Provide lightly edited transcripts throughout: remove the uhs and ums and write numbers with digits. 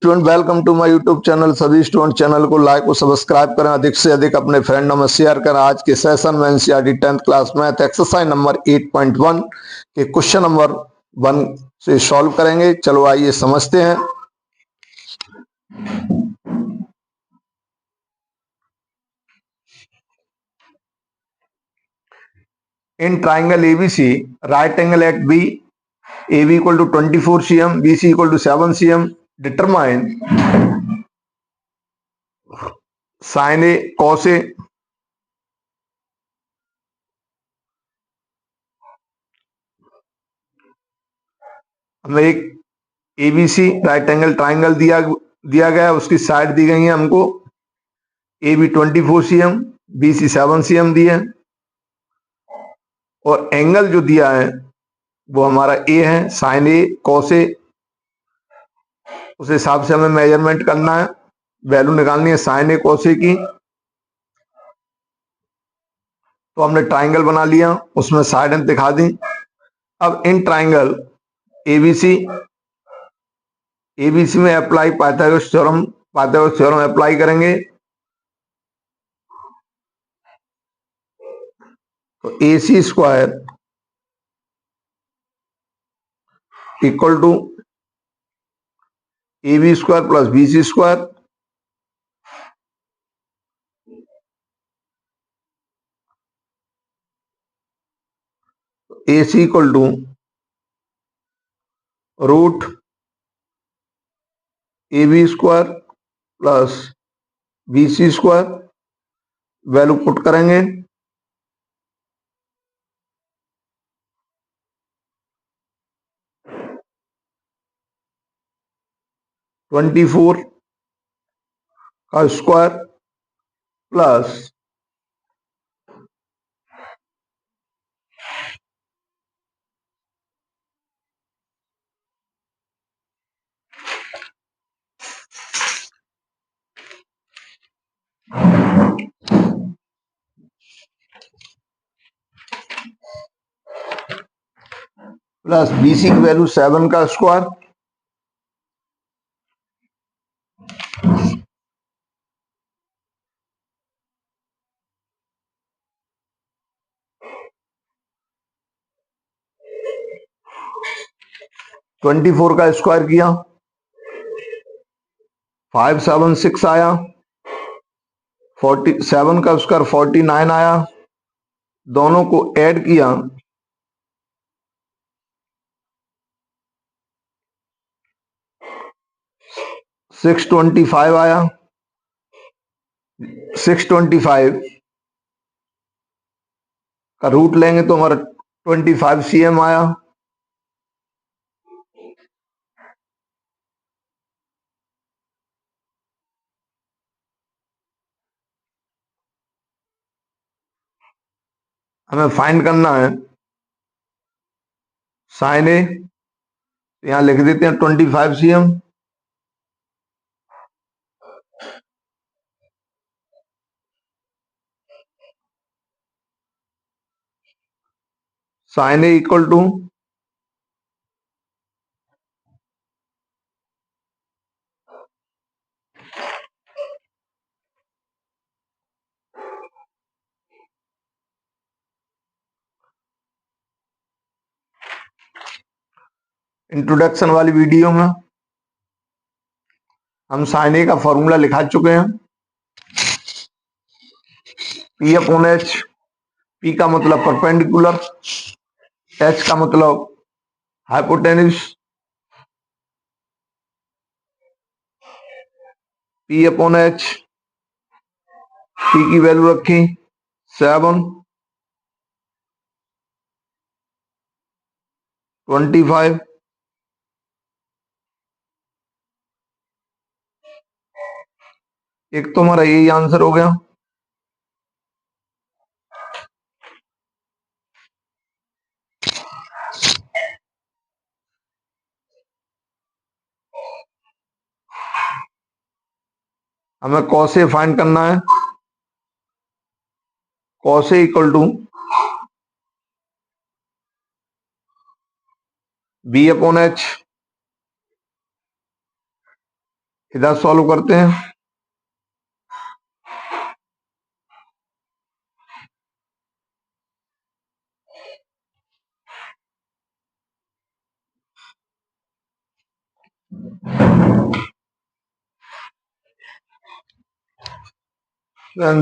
Student welcome to my YouTube channel. सभी student channel को like और सब्सक्राइब करें, अधिक से अधिक अपने फ्रेंडों में शेयर करें। आज के सेशन में NCERT 10th class math exercise number 8.1 के क्वेश्चन नंबर 1 से सॉल्व करेंगे। चलो आइए समझते हैं। In triangle ABC right angle at B AB equal to 24 cm, BC equal to 7 cm. Determine sin A cos A हमें एक ABC राइट एंगल ट्राइंगल दिया गया है, उसकी साइड दी गई है हमको। AB 24 cm, BC 7 cm दी है और एंगल जो दिया है वो हमारा A है, sin A cos A। उस हिसाब से हमें मेजरमेंट करना है, वैल्यू निकालनी है sin A cos A की। तो हमने ट्राइंगल बना लिया, उसमें साइड दिखा दी। अब इन ट्राइंगल एबीसी में अप्लाई पाइथागोरस थ्योरम अप्लाई करेंगे। तो AC square equal to AB square plus BC square. AC equal to root AB square plus BC square. Value put करेंगे, ट्वेंटी फोर का स्क्वायर प्लस BC की value 7 का square. Twenty four का square किया, 576 आया। 47 का स्क्वायर 49 आया। दोनों को ऐड किया, 625 आया। 625 का रूट लेंगे तो हमारा 25 cm आया। हमें फाइंड करना है साइन ए। यहां लिख देते हैं 25 cm। Sine A equal to introduction वाली वीडियो में हम साइन ए का फॉर्मूला लिखा चुके हैं। P upon H। P का मतलब परपेंडिकुलर, H का मतलब hypotenuse. P upon H, P की वैल्यू रखी 7, 25। एक तो हमारा यही आंसर हो गया। हमें cos A फाइंड करना है। cos A equal to B upon H। इधर सॉल्व करते हैं।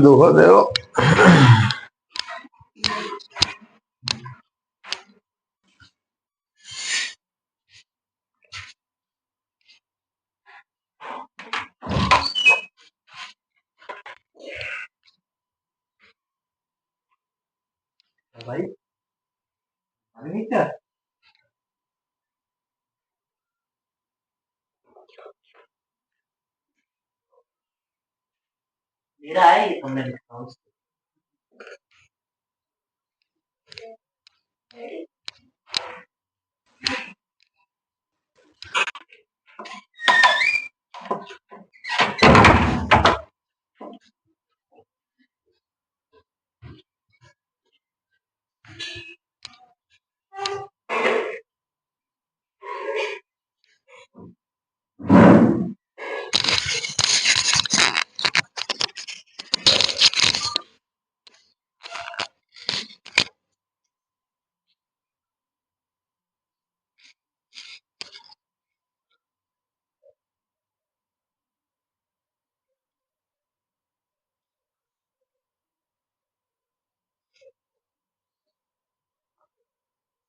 दुखो देखो भाई नहीं क्या मेरा है ये तो मैं लिखता हूँ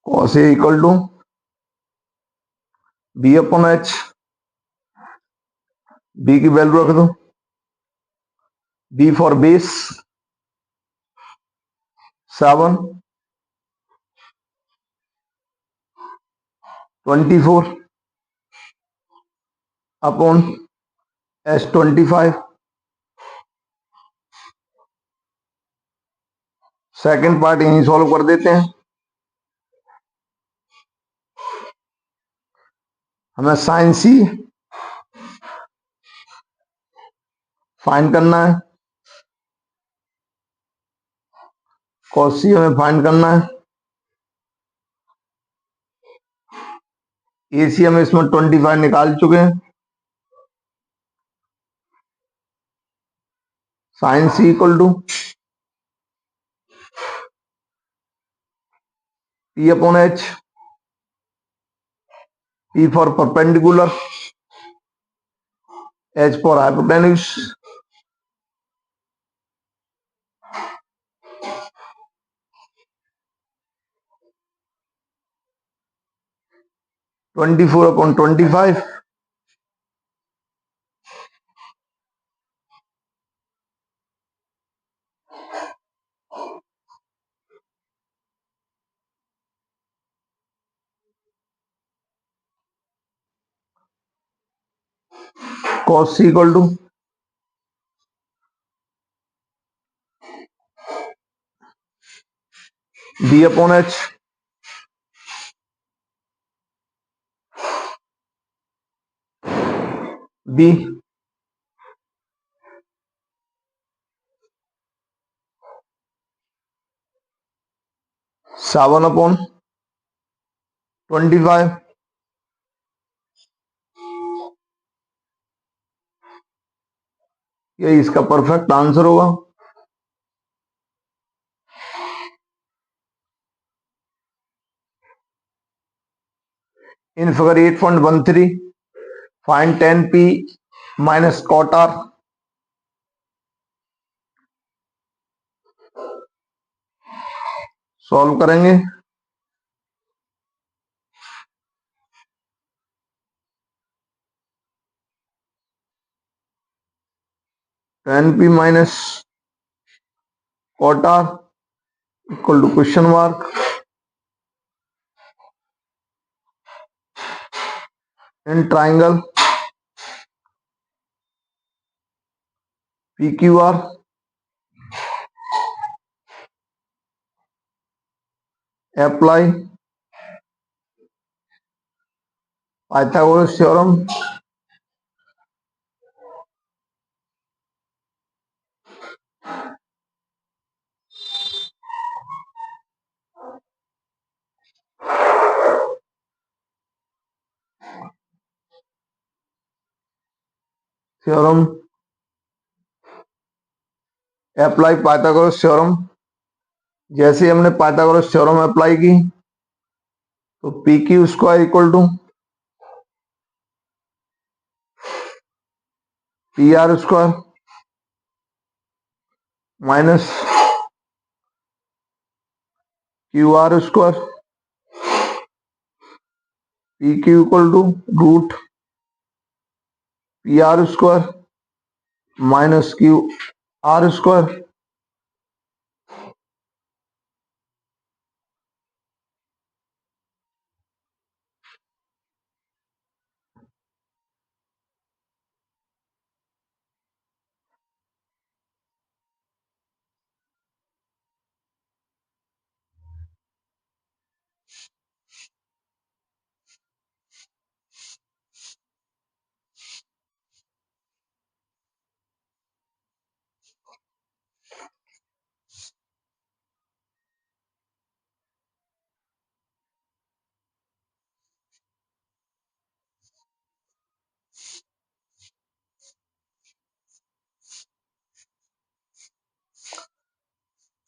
cos A equal to B upon H. B की वैल्यू रख दो, B for base 7, 24 upon H 25। Second part यहीं सॉल्व कर देते हैं। हमें साइन सी फाइंड करना है, कॉस सी हमें फाइंड करना है। ए सी हम इसमें 25 निकाल चुके हैं। Sine C equal to P upon H, P for perpendicular, H for hypotenuse. 24 upon 25, cos C equal to B upon H, B 7 upon 25। ये इसका परफेक्ट आंसर होगा। In figure 8.13 find tan p minus cot r। Solve करेंगे। tan p minus cot r equal to question mark in triangle P Q R. Apply Pythagoras theorem. Theorem apply Pythagoras theorem. जैसे हमने Pythagoras theorem apply की तो P Q square equal to P R square minus Q R square, P Q equal to root P R square minus Q R square.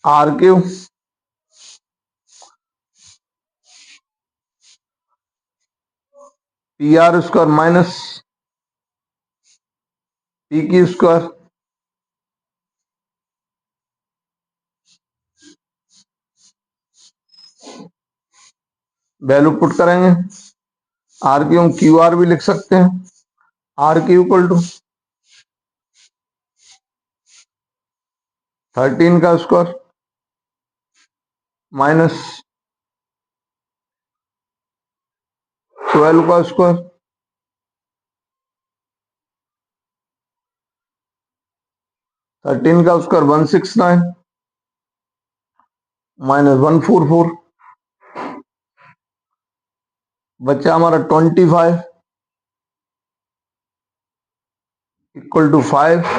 R Q P R square minus P Q square value put करेंगे। R Q हम Q R भी लिख सकते हैं। Are Q equal to 13 का square minus 12 का square, 13 का square 169 minus 144, बच्चा हमारा 25 equal to 5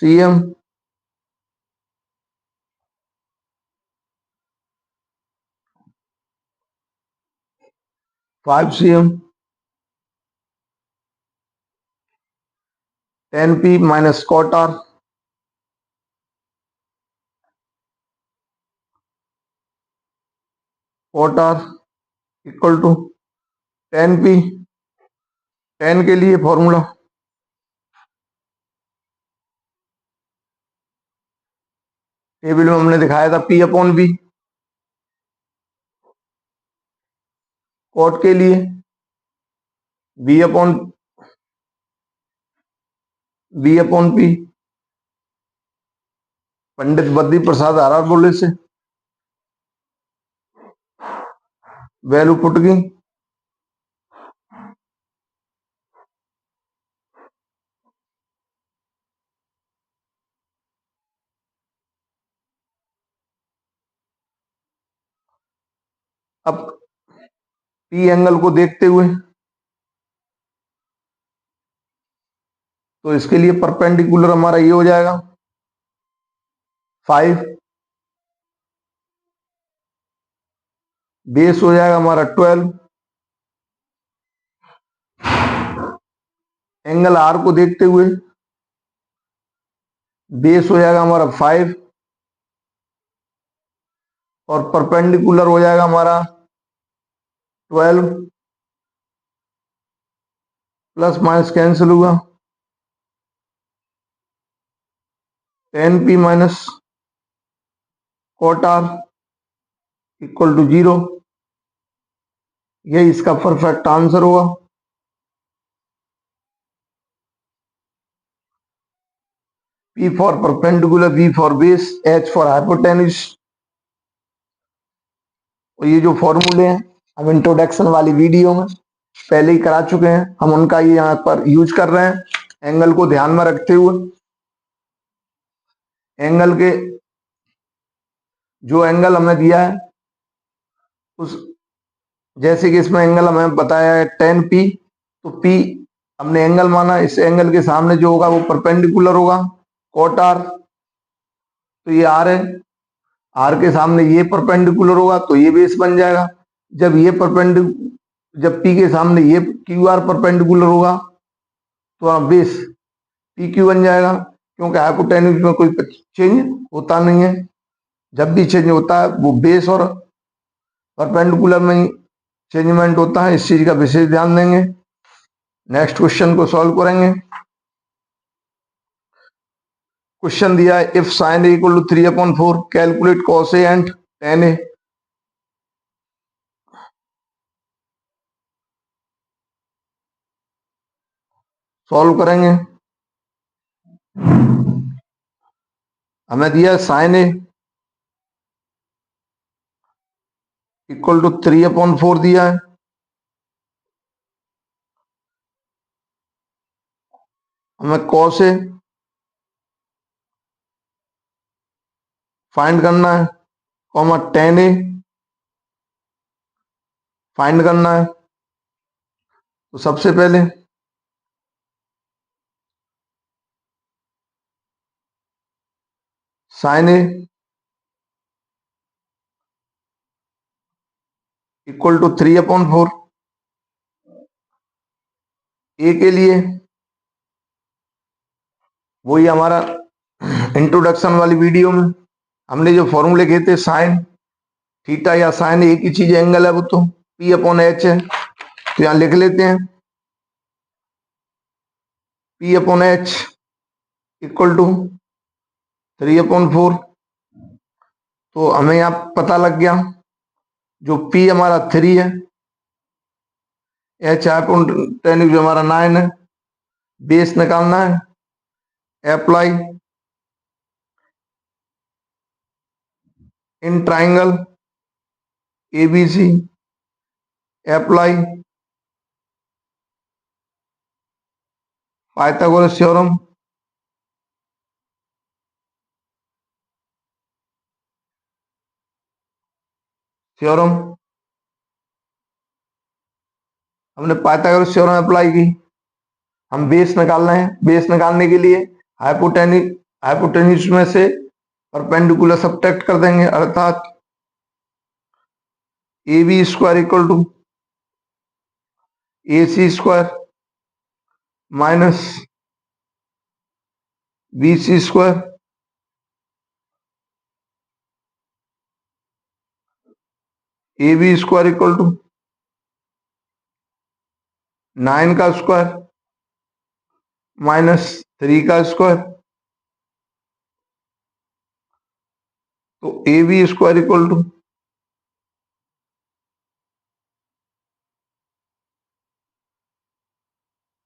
cm। 5 cm 10p minus cot R equal to 10p। 10 के लिए फॉर्मूला टेबल में हमने दिखाया था P अपॉन बी। कॉट के लिए B upon P. Pandit Badri Prasad are बोले से वैल्यू पुट की। अब पी एंगल को देखते हुए तो इसके लिए परपेंडिकुलर हमारा ये हो जाएगा 5, बेस हो जाएगा हमारा 12। एंगल आर को देखते हुए बेस हो जाएगा हमारा 5 और परपेंडिकुलर हो जाएगा हमारा 12, प्लस माइनस कैंसिल हुआ 10p minus cot R equal to 0। यही इसका परफेक्ट आंसर होगा। P for perpendicular, V for base, H for hypotenuse. और ये जो फॉर्मूले हैं हम इंट्रोडक्शन वाली वीडियो में पहले ही करा चुके हैं, हम उनका ये यहाँ पर यूज कर रहे हैं। एंगल को ध्यान में रखते हुए एंगल के जो एंगल हमें दिया है उस जैसे कि इसमें एंगल हमें बताया है 10p, तो p हमने एंगल माना, इस एंगल के सामने जो होगा वो परपेंडिकुलर होगा कॉट आर। तो ये आर है, आर के सामने ये परपेंडिकुलर होगा तो ये बेस बन जाएगा। जब p के सामने ये क्यू आर परपेंडिकुलर होगा तो बेस पी क्यू बन जाएगा, क्योंकि हाइपोटेन्यूज में कोई चेंज होता नहीं है। जब भी चेंज होता है वो बेस और परपेंडिकुलर में ही चेंजमेंट होता है। इस चीज का विशेष ध्यान देंगे। नेक्स्ट क्वेश्चन को सॉल्व करेंगे। क्वेश्चन दिया है if sine equal to 3/4 calculate cos A and tan A. Solve करेंगे। हमें दिया है साइन ए इक्वल टू 3/4 दिया है। हमें कॉस ए फाइंड करना है, कॉमा टेन ए फाइंड करना है। तो सबसे पहले साइन ए इक्वल टू 3/4 ए के लिए वही हमारा इंट्रोडक्शन वाली वीडियो में हमने जो फॉर्मूले किए थे, साइन थीटा या साइन एक ही चीज एंगल है, वो तो P/H है। तो यहां लिख लेते हैं P/H इक्वल टू 3/4। तो हमें यहां पता लग गया, जो P हमारा 3 है, H हाइपोटेन्यूज हमारा 9 है। बेस निकालना है, apply in triangle ABC, apply Pythagoras theorem, हमने पाइथागोरस थ्योरम अप्लाई की। हम बेस निकालना है। बेस निकालने के लिए हाइपोटेन्यूज में से परपेंडिकुलर सब्ट्रैक्ट कर देंगे, अर्थात AB² equal to AC² minus BC²। AB² equal to 9 का स्क्वायर माइनस 3 का स्क्वायर। तो AB² इक्वल टू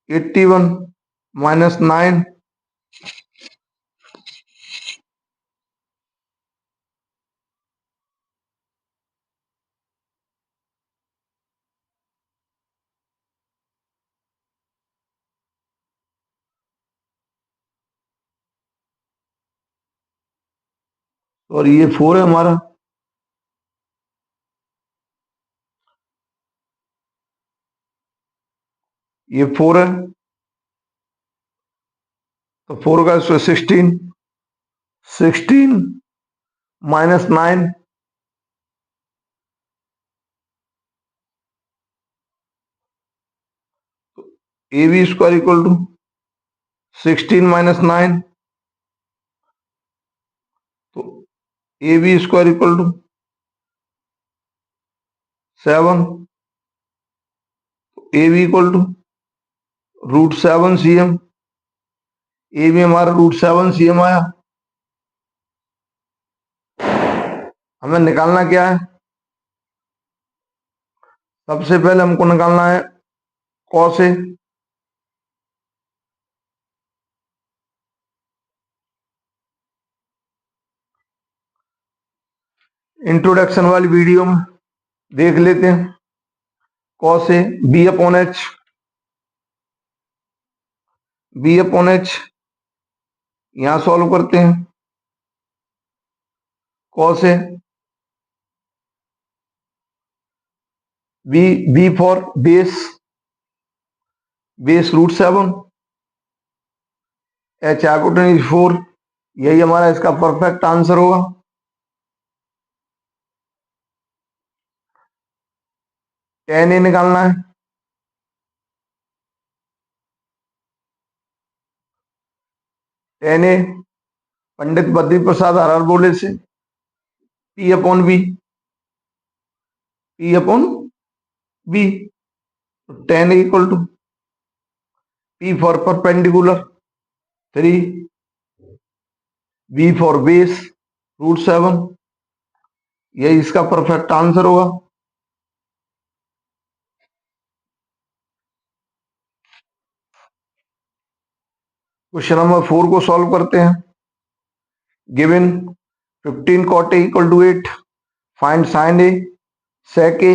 81 माइनस 9। और ये 4 है हमारा। ये 4 है, तो 4 का square 16 minus 9। AB² equal to 16 minus 9। तो AB² equal to 7। AB equal to √7 cm। AB हमारा √7 cm आया। हमें निकालना क्या है? सबसे पहले हमको निकालना है कॉस ए। इंट्रोडक्शन वाली वीडियो में देख लेते हैं। कॉस ए B/H, B/H यहां सॉल्व करते हैं। Cos A B for base √7, H hypotenuse 4। यही हमारा इसका परफेक्ट आंसर होगा। tan ए निकालना है। टेन ए पंडित बद्री प्रसाद हर हर बोले से P upon B, P upon B, tan equal to P for perpendicular 3, B for base √7, यही इसका परफेक्ट आंसर होगा। क्वेश्चन नंबर 4 को सॉल्व करते हैं। Given 15 cot A equal to 8, find sine A sec A.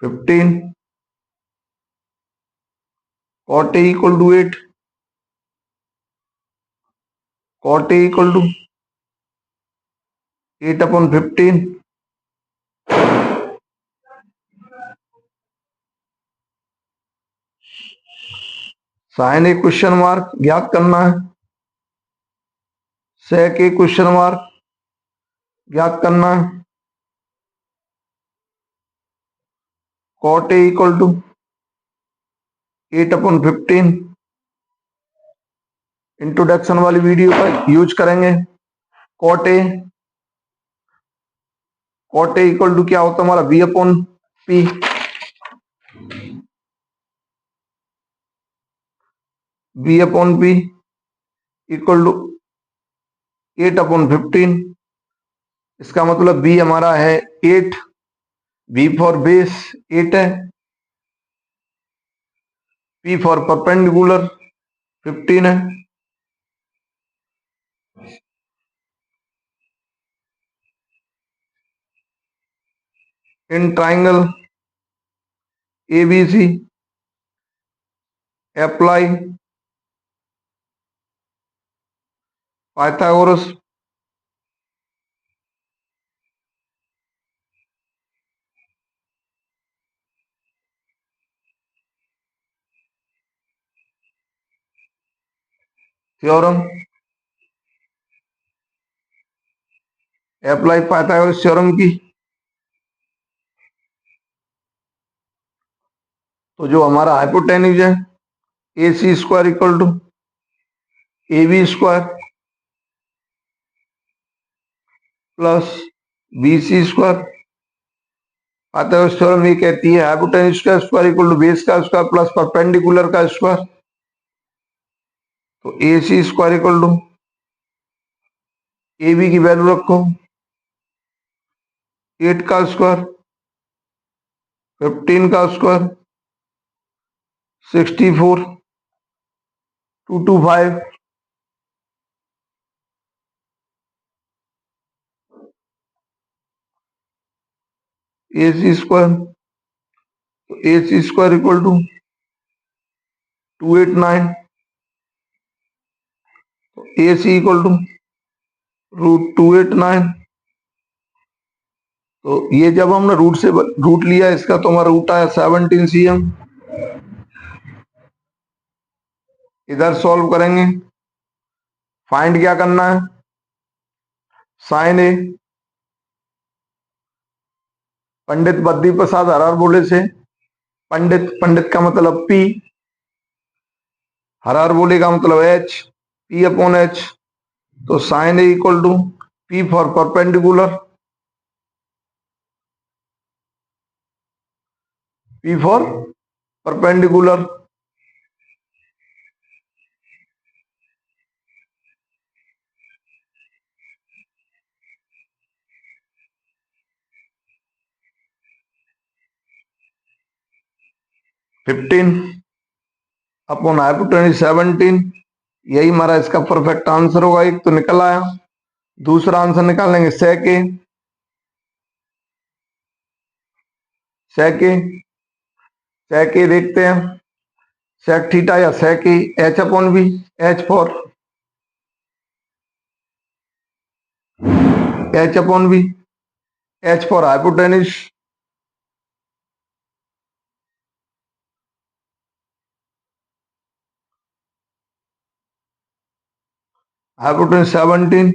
Fifteen cot A equal to 8, cot A equal to 8 upon 15, sine A question mark ज्ञात करना है, sec ए question mark ज्ञात करना है, cot A equal to 8 upon 15। Introduction वाली video का use करेंगे। cot A equal to क्या होता है हमारा B upon P, B upon P equal to 8 upon 15। इसका मतलब बी हमारा है 8, बी फॉर बेस 8 है, पी फॉर परपेंडिकुलर 15 है। In triangle ABC apply Pythagoras theorem, apply Pythagoras theorem की। तो जो हमारा हाइपोटेन्यूज है AC square equal to AB square plus BC square. Pythagoras theorem ये कहती है हाइपोटेन्यूज का स्क्वायर इक्वल टू बेस का स्क्वायर प्लस परपेंडिकुलर का स्क्वायर। तो AC square equal to AB की वैल्यू रखो 8 का स्क्वायर, 15 का स्क्वायर, 64, 225, AC स्क्वायर। तो AC स्क्वायर इक्वल टू 289, तो AC इक्वल टू √289। तो ये जब हमने रूट लिया इसका तो हमारा रूट आया 17 cm। इधर सॉल्व करेंगे, फाइंड क्या करना है, साइन ए। पंडित बद्री प्रसाद हर हर बोले से पंडित, पंडित का मतलब पी, हर हर बोले का मतलब एच, पी अपॉन एच। तो sine A equal to P for perpendicular, P for perpendicular, fifteen upon hypotenuse 17। यही हमारा इसका परफेक्ट आंसर होगा। एक तो निकल आया, दूसरा आंसर निकालेंगे sec ए, sec ए, sec ए देखते हैं, sec थीटा या sec A, H upon B, H upon B, H for hypotenuse, hypotenuse 17,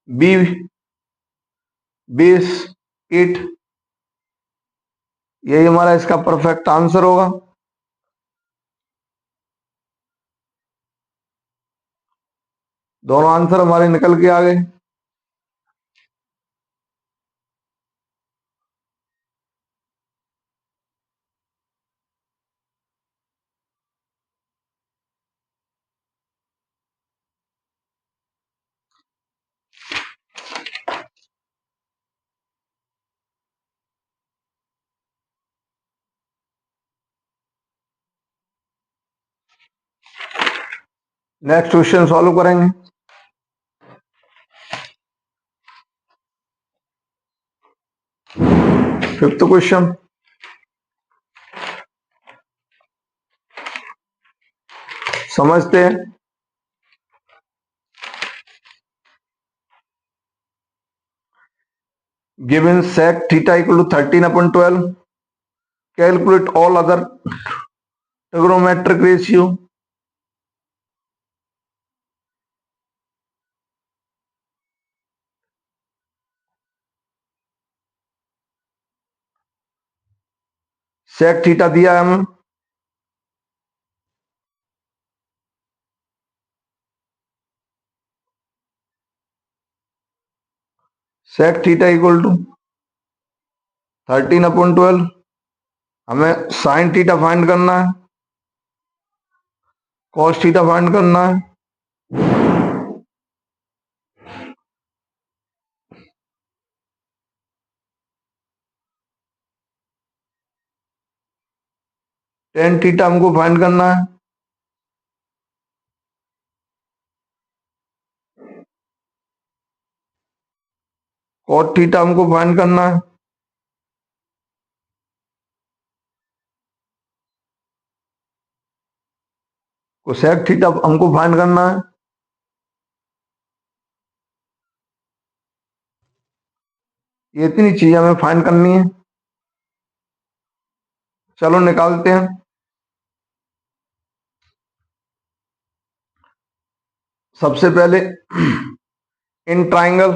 B base 8, यही हमारा इसका परफेक्ट आंसर होगा। दोनों आंसर हमारे निकल के आ गए। नेक्स्ट क्वेश्चन सॉल्व करेंगे। फिफ्थ क्वेश्चन, समझते हैं। Given sec theta equal to 13/12, calculate all other trigonometric ratio. sec theta दिया है हमें, sec थीटा इक्वल टू 13/12। हमें sin थीटा फाइंड करना है, cos थीटा फाइंड करना है। tan थीटा हमको फाइंड करना है। cot थीटा हमको फाइंड करना है। cosec थीटा हमको फाइंड करना है। ये इतनी चीजें हमें फाइंड करनी है। चलो निकालते हैं। सबसे पहले in triangle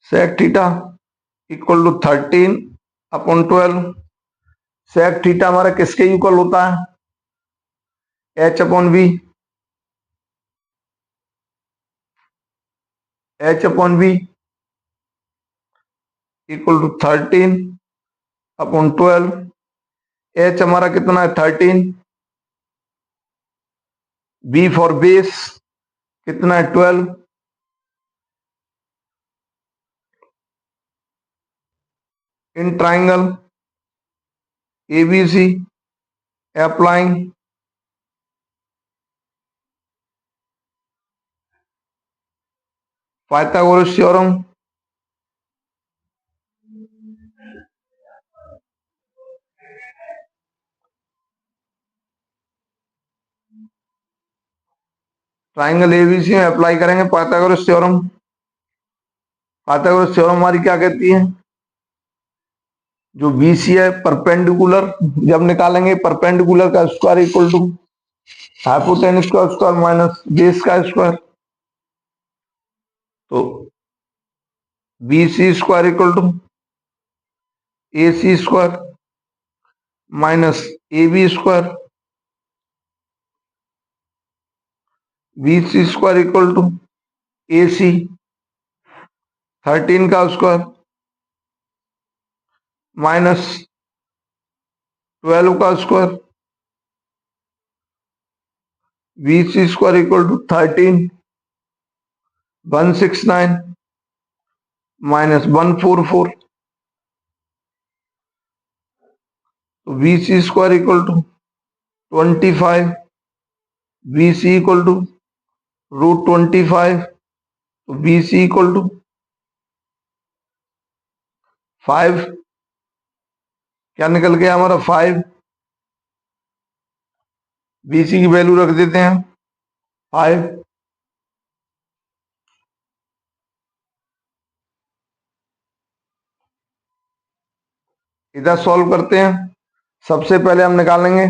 sec theta equal to 13/12। sec theta हमारा किसके इक्वल होता है? h/v। h/v equal to 13/12। h हमारा कितना है? 13। b फॉर बेस कितना है? 12। इन triangle ABC applying Pythagoras theorem. Triangle ABC में अप्लाई करेंगे पाइथागोरस थ्योरम। पाइथागोरस थ्योरम हमारी क्या कहती है? जो BC है परपेंडिकुलर, जब निकालेंगे परपेंडिकुलर का स्क्वायर इक्वल टू हाइपोटेन्यूज का स्क्वायर माइनस बेस का स्क्वायर। तो BC square equal to AC square minus AB square. BC square equal to AC 13 का स्क्वायर माइनस 12 का square. BC square equal to 13 169 minus 144। तो BC square equal to 25। BC equal to √25। तो BC equal to 5। क्या निकल गया हमारा? 5। BC की value रख देते हैं 5। इधर सॉल्व करते हैं। सबसे पहले हम निकालेंगे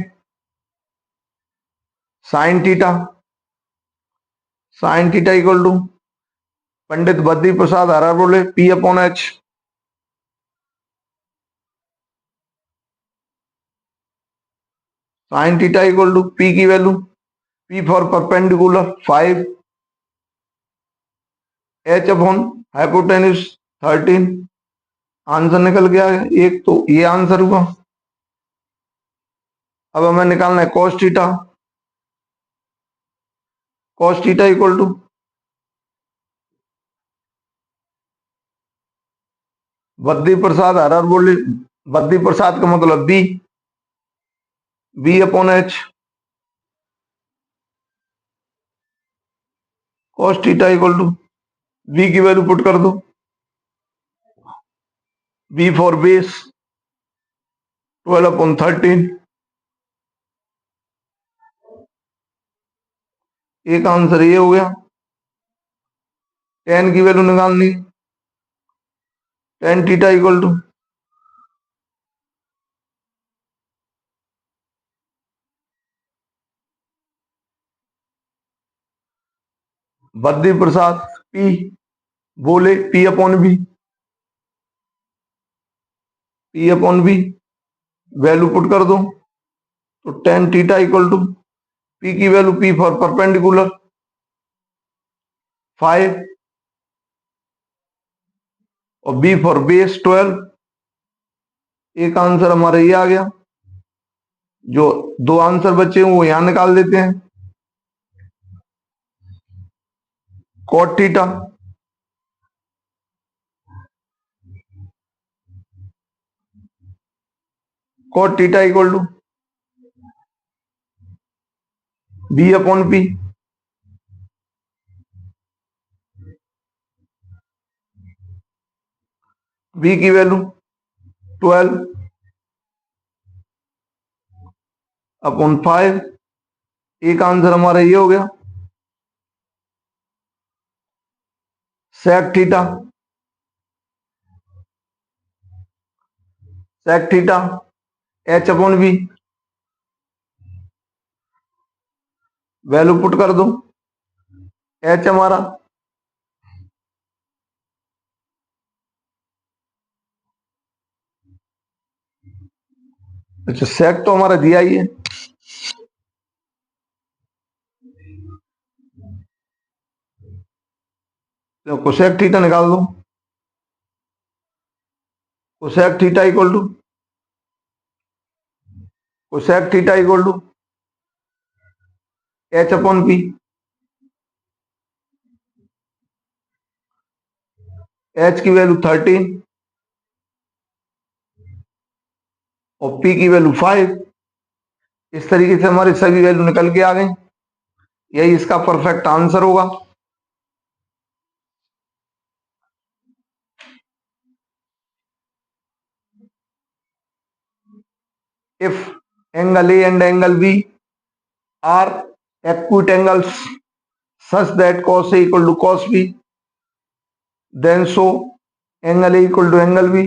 sine theta. Sine theta equal to Pandit Badri Prasad हरा बोले P upon H. Sine theta equal to P की value, P for perpendicular 5, H upon hypotenuse 13। Answer निकल गया है एक, तो ये आंसर हुआ। अब हमें निकालना है cos theta. cos theta equal to Badri Prasad हर बोले, बद्री प्रसाद का मतलब B, B upon H. cos theta equal to B की वैल्यू पुट कर दो, बी फॉर बेस 12 अपॉन 13। एक आंसर ये हो गया। टेन की वैल्यू निकालनी, tan theta equal to Badri Prasad P बोले P upon B, P upon B value put कर दो, तो tan theta equal to P की वैल्यू, पी फॉर परपेंडिकुलर 5 और बी फॉर बेस 12। एक आंसर हमारा ये आ गया। जो दो आंसर बचे हैं वो यहां निकाल देते हैं। cot theta cot theta equal to B upon P, B की वैल्यू 12 अपॉन 5। एक आंसर हमारा ये हो गया। sec theta, sec theta H upon B value put कर दो, एच हमारा अच्छा सेक तो हमारा दिया ही है। तो कोसेक थीटा निकाल दो, cosec theta equal to, cosec theta equal to H upon P, H की वैल्यू 13 और पी की वैल्यू 5। इस तरीके से हमारी सभी वैल्यू निकल के आ गई। यही इसका परफेक्ट आंसर होगा। If angle A and angle B are acute angles such that cos A equal to cos B, then show angle A equal to angle B।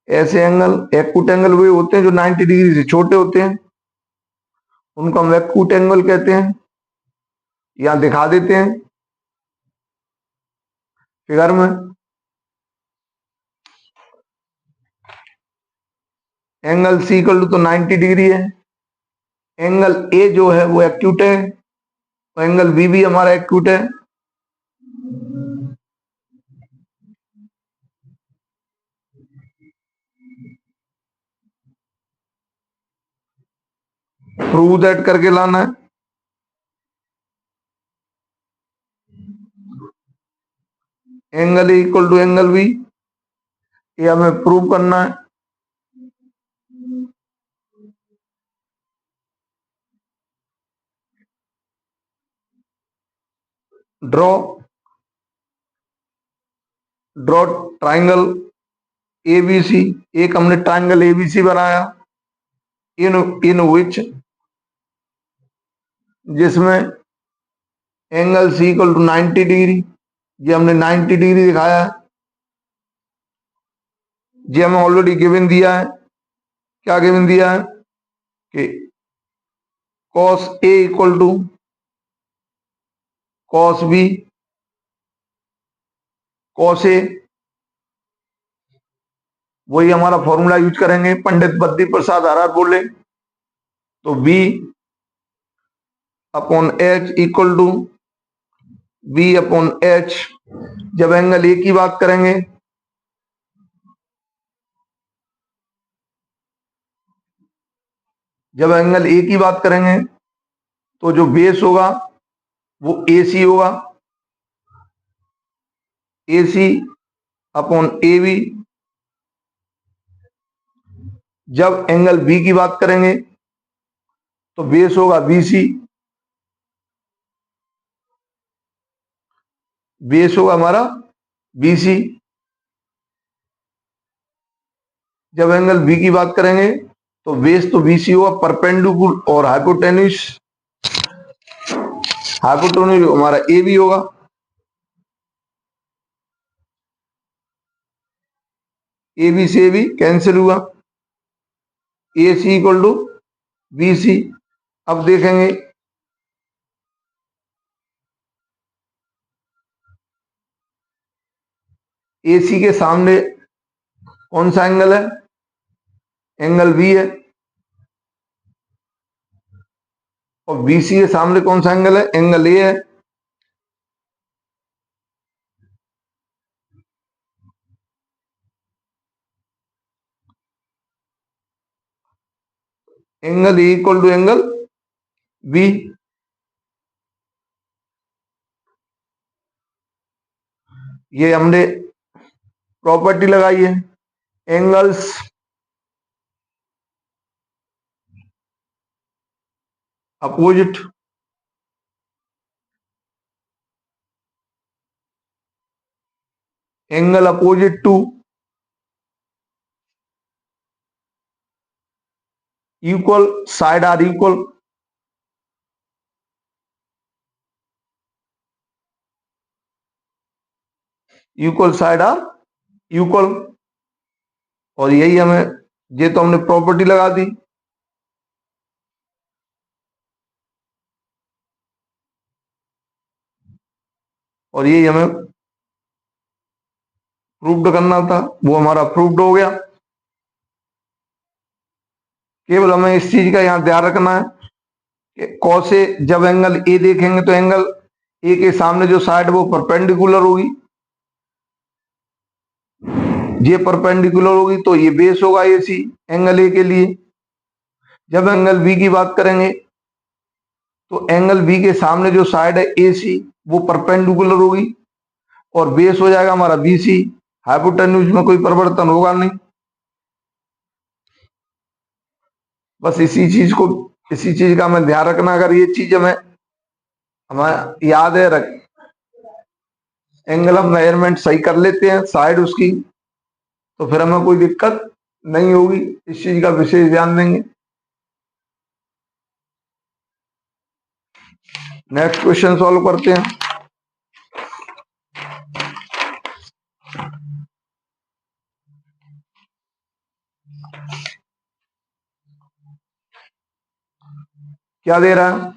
ऐसे एंगल एक्यूट एंगल वे होते हैं जो 90 डिग्री से छोटे होते हैं, उनको हम एक्यूट एंगल कहते हैं। यहां दिखा देते हैं फिगर में। एंगल सी इक्वल टू तो 90 डिग्री है, एंगल ए जो है वो एक्यूट है, तो एंगल बी भी हमारा एक्यूट है। प्रूव दैट करके लाना है। Angle A equal to angle B, ये हमें प्रूव करना है। ड्रॉ ड्रॉ ट्राइंगल एबीसी, एक हमने ट्राइंगल एबीसी बनाया, इन इन विच, जिसमें angle C equal to 90 degree, ये हमने 90 डिग्री दिखाया है। ये हमें ऑलरेडी गिवन दिया है, क्या गिवन दिया है कि cos A equal to cos B cos A, वही हमारा फॉर्मूला यूज करेंगे, पंडित बद्री प्रसाद आर बोले तो B upon H equal to B upon H. जब एंगल ए की बात करेंगे जब एंगल ए की बात करेंगे तो जो बेस होगा वो ए सी होगा, ए सी अपॉन ए बी। जब एंगल बी की बात करेंगे तो बेस होगा बी सी, बेस होगा हमारा बी सी। जब एंगल बी की बात करेंगे तो बेस तो बी सी होगा, परपेंडिकुलर और हाइपोटेन्यूस हमारा ए बी होगा। ए बी से भी कैंसिल हुआ, ए सी इक्वल टू बी सी। अब देखेंगे ए सी के सामने कौन सा एंगल है, एंगल बी है, और बी सी के सामने कौन सा एंगल है, एंगल ए है। Angle A equal to angle B. ये हमने प्रॉपर्टी लगाई है, angles opposite angle opposite to equal side are equal, equal side are equal. और यही हमें, ये तो हमने प्रॉपर्टी लगा दी। और यही हमें प्रूव्ड करना था, वो हमारा प्रूव्ड हो गया। केवल हमें इस चीज का यहां ध्यान रखना है कि कॉस ए, जब एंगल ए देखेंगे तो एंगल ए के सामने जो साइड वो परपेंडिकुलर होगी, ये परपेंडिकुलर होगी तो ये बेस होगा ए सी एंगल ए के लिए। जब एंगल बी की बात करेंगे तो एंगल बी के सामने जो साइड है ए सी वो परपेंडिकुलर होगी और बेस हो जाएगा हमारा बी सी। हाइपोटेन्यूज में कोई परिवर्तन होगा नहीं। बस इसी चीज का हमें ध्यान रखना। अगर ये चीज हमें याद है, एंगल ऑफ मेजरमेंट सही कर लेते हैं साइड उसकी, तो फिर हमें कोई दिक्कत नहीं होगी। इस चीज का विशेष ध्यान देंगे। नेक्स्ट क्वेश्चन सॉल्व करते हैं। क्या दे रहा है,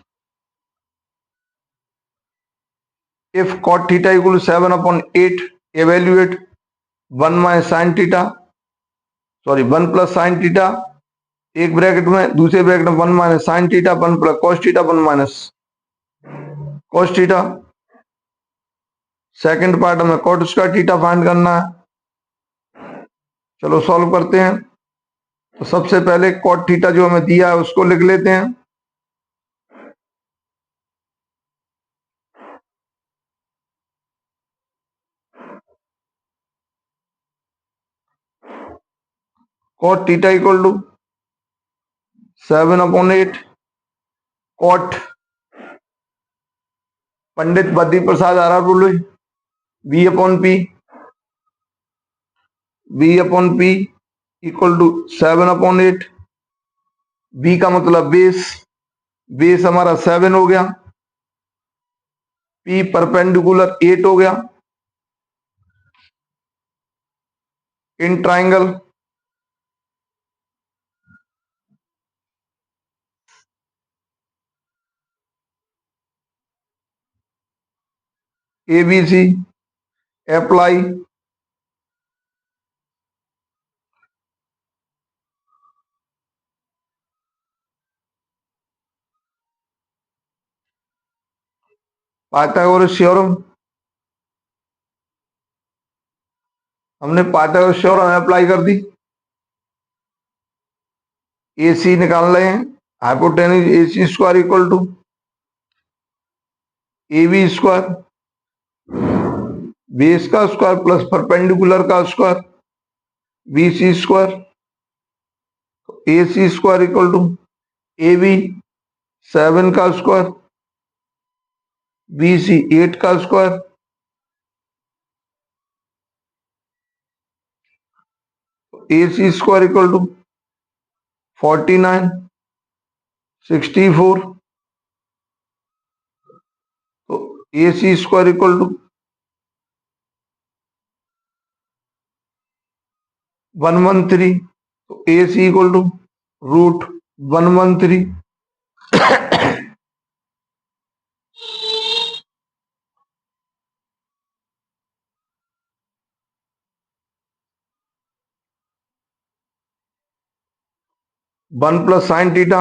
if cot theta equal 7/8 evaluate 1 minus sine theta, sorry 1 plus sine theta, एक ब्रैकेट में, दूसरे ब्रैकेट में 1 minus sine theta, 1 plus cos theta, 1 minus cos theta. Second part में कॉट स्क्वायर थीटा फाइंड करना है। चलो सॉल्व करते हैं। तो सबसे पहले कॉट थीटा जो हमें दिया है उसको लिख लेते हैं। Cot theta equal to 7/8 cot Pandit Badri Prasad आरा बोले B upon P equal to 7/8। B का मतलब बेस, बेस हमारा 7 हो गया। पी परपेंडिकुलर 8 हो गया। In triangle ABC apply Pythagoras theorem. हमने पाइथागोरस थ्योरम अप्लाई कर दी। AC निकाल रहे हैं, hypotenuse AC square equal to AB square, base का स्क्वायर प्लस परपेंडिकुलर का square BC square. AC square equal to AB 7 का स्क्वायर, BC 8 का square. AC square equal to 49 64। तो AC स्क्वायर इक्वल टू 113। तो AC equal to root 113। 1 plus sine theta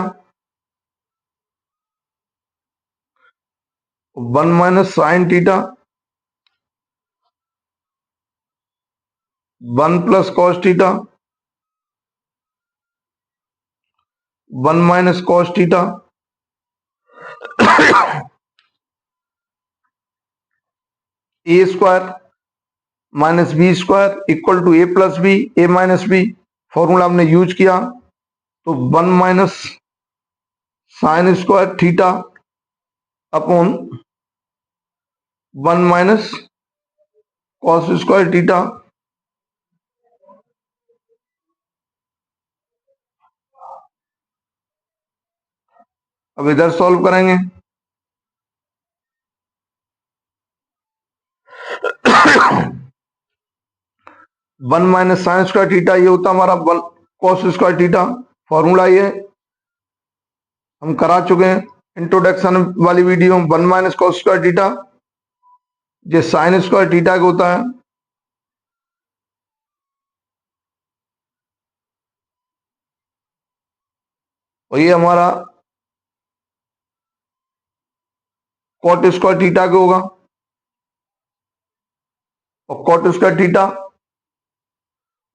1 minus sine theta 1 plus cos theta 1 minus cos theta. A square minus B square equal to A plus B, A minus B formula हमने use किया। तो 1 minus sine square theta upon 1 minus cos square theta. अब इधर solve करेंगे। 1 minus sine square theta ये होता हमारा 1 cos square theta. Formula ये हम करा चुके हैं इंट्रोडक्शन वाली video. 1 minus cos square theta ये साइन स्क्वायर थीटा का होता है। और ये हमारा कॉट स्क्वायर थीटा का होगा। और कॉट स्क्वायर थीटा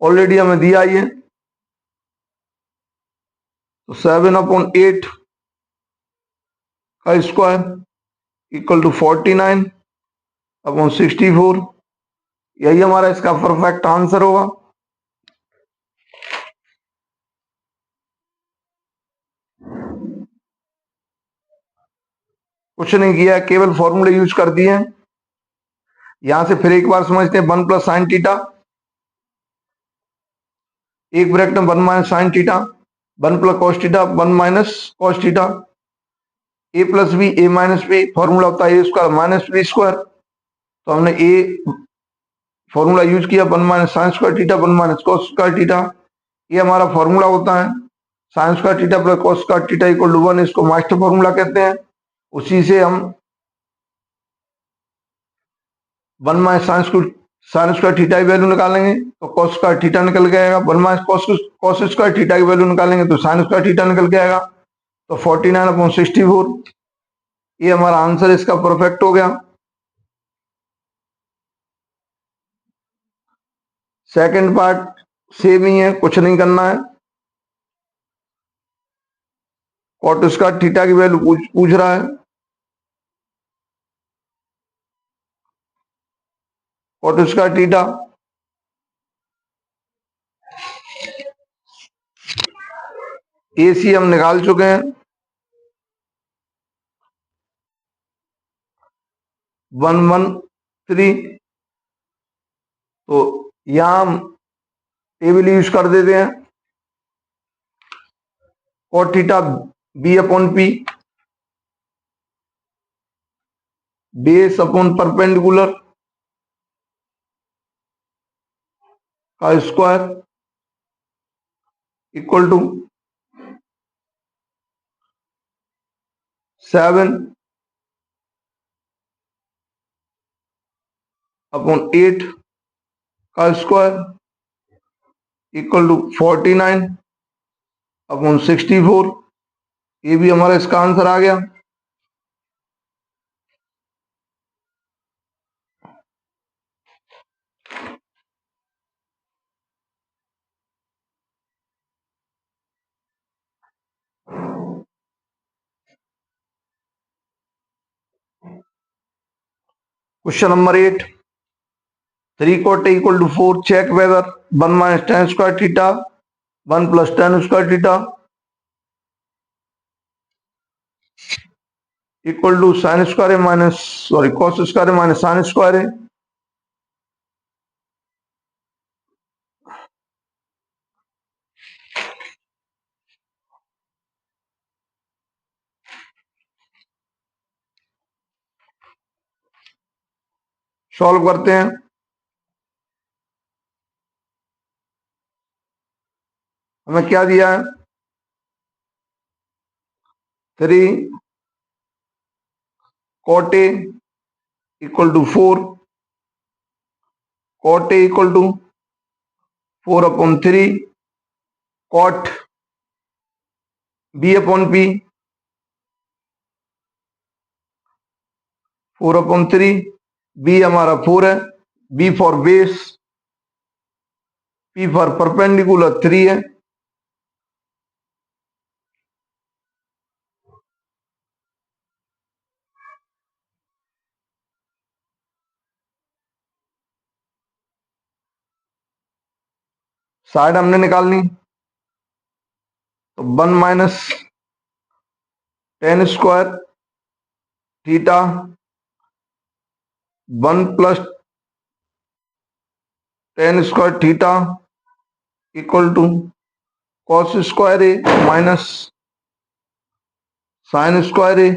ऑलरेडी हमें दिया ही है। तो 7/8 का स्क्वायर इक्वल टू 49/64। यही हमारा इसका परफेक्ट आंसर होगा। कुछ नहीं किया, केवल फॉर्मूले यूज कर दिए हैं। यहां से फिर एक बार समझते हैं। 1 प्लस साइन थीटा, एक ब्रैकेट में 1 minus sine theta, 1 plus cos theta, 1 minus cos theta. A plus B, A minus B formula होता है A square minus B square. तो हमने ए फॉर्मूला यूज किया 1 minus sine square theta 1 minus cos square theta. ये हमारा formula होता है sine square theta plus cos square theta equal to 1। इसको मास्टर फॉर्मूला कहते हैं। उसी से हम 1 माइनस साइन स्क्वायर थीटा की वैल्यू निकालेंगे तो कॉस स्क्वायर थीटा निकल के आएगा। 1 माइनस कॉस स्क्वायर थीटा की वैल्यू निकालेंगे तो साइन स्क्वायर थीटा निकल के आएगा। तो 49/64 ये हमारा आंसर इसका परफेक्ट हो गया। सेकंड पार्ट सेम ही है, कुछ नहीं करना है। कॉट स्क्वायर थीटा की वैल्यू पूछ रहा है। कॉट स्क्वायर थीटा AC हम निकाल चुके हैं। 113। तो यहां हम टेबल यूज कर देते हैं, cot theta B upon P, base upon perpendicular का स्क्वायर इक्वल टू 7 अपॉन 8 का स्क्वायर इक्वल टू 49 अपॉन 64। ये भी हमारा इसका आंसर आ गया। Question number 8, 3 cot equal to 4, check whether 1 minus tan square theta 1 plus tan square theta equal to sine square है minus cos square है minus sine square है। सॉल्व करते हैं। हमें क्या दिया है, 3 cot A equal to 4, cot A equal to 4 upon 3, cot B upon P 4 upon 3, B हमारा 4 है, B for base, P for perpendicular 3 है। साइड हमने निकालनी, तो 1 minus tan square theta 1 plus tan square theta equal to cos square A minus sine square A.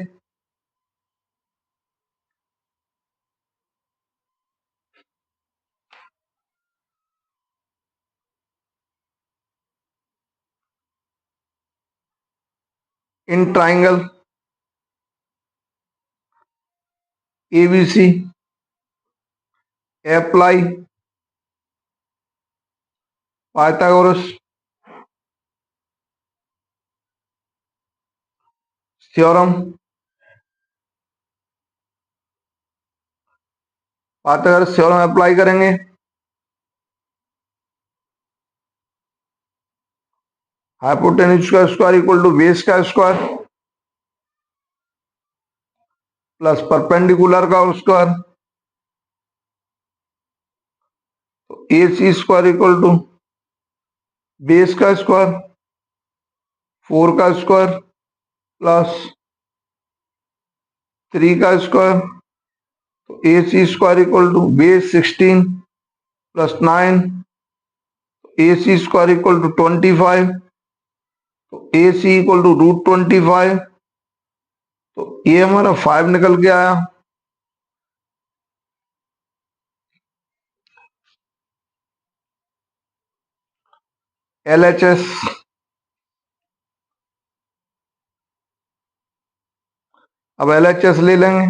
In triangle ABC apply Pythagoras theorem. Pythagoras theorem apply करेंगे, hypotenuse का square equal to base का square plus perpendicular का square, तो AC square equal to base का square 4 का square plus 3 का square, तो AC square equal to base 16 plus 9, AC square equal to 25, तो AC इक्वल टू रूट 25, तो ये हमारा 5 निकल के आया। LHS, अब LHS ले लेंगे।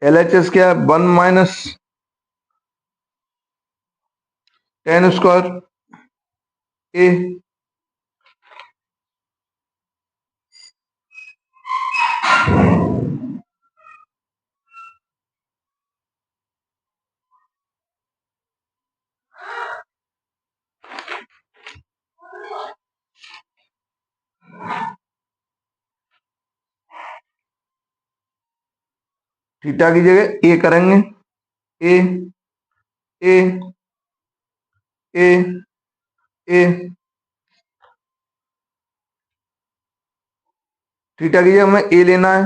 LHS क्या है, 1 माइनस टेन स्क्वायर ए थीटा की जगह ए करेंगे, ए ए ए ए थीटा की जगह हमें ए लेना है,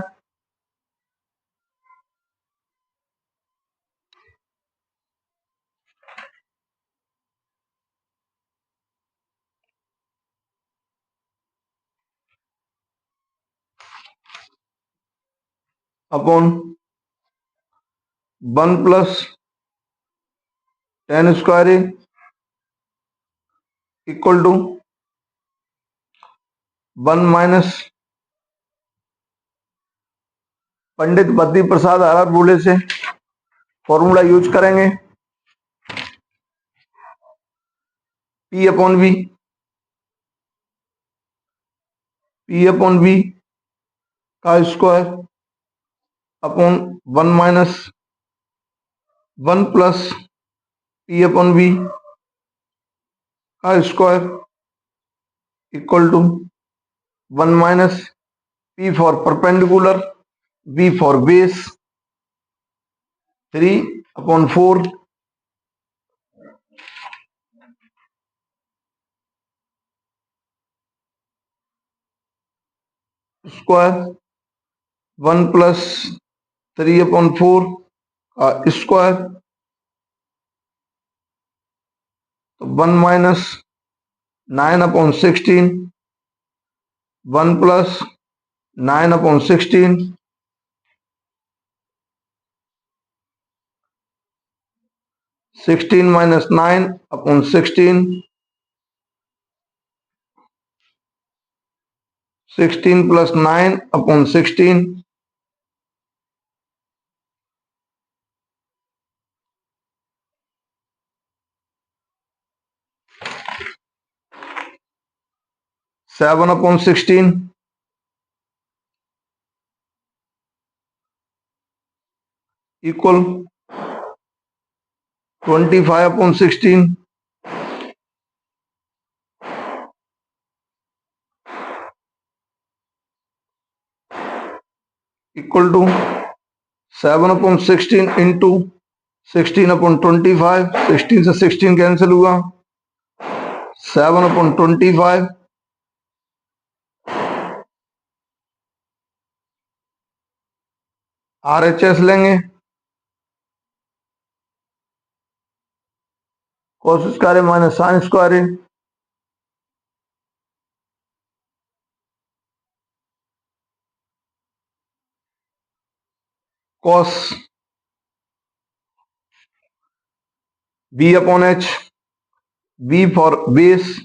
अपॉन 1 प्लस tan square A equal to 1 minus Pandit Badri Prasad are बोले से फॉर्मूला यूज करेंगे पी अपॉन बी का square upon 1 minus 1 plus P upon B का square equal to 1 minus P for perpendicular B for base 3 upon 4 square 1 plus 3 upon 4 का square तो 1 minus 9 upon 16 1 plus 9 upon 16 16 minus 9 upon 16 16 plus 9 upon 16 7 upon 16 equal 25 upon 16 equal to 7 upon 16 इंटू 16 upon 25 16 से 16 cancel हुआ 7 upon 25 RHS लेंगे cos square minus sine square cos B upon H B for base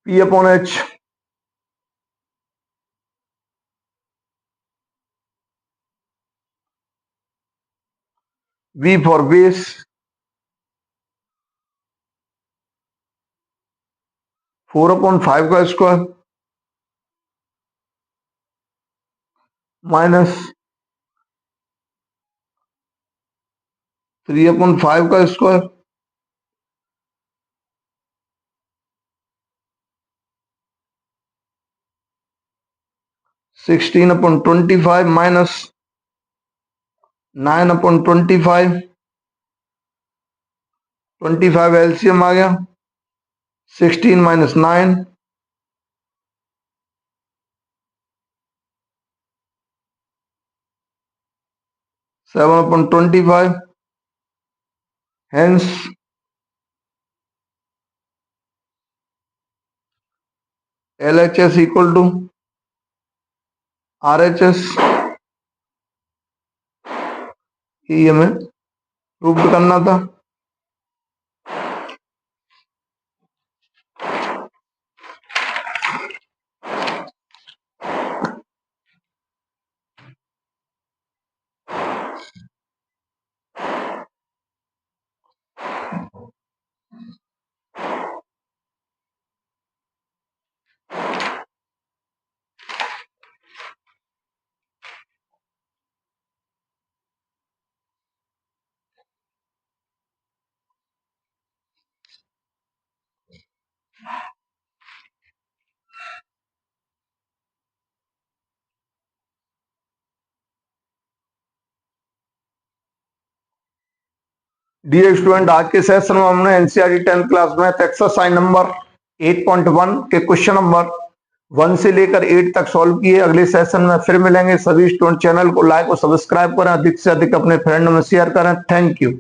P upon H B for base 4 upon 5 का square minus 3 upon 5 का square sixteen upon 25 minus 9 upon 25 25 LCM आ गया 16 minus 9 7 upon 25 hence LHS equal to RHS ये हमें prove करना था dear student आज के session में हमने एनसीईआरटी 10th क्लास में एक्सरसाइज नंबर 8.1 के क्वेश्चन नंबर 1 से लेकर 8 तक सॉल्व किए। अगले सेशन में फिर मिलेंगे। सभी स्टूडेंट चैनल को लाइक और सब्सक्राइब करें, अधिक से अधिक अपने फ्रेंड में शेयर करें। Thank you.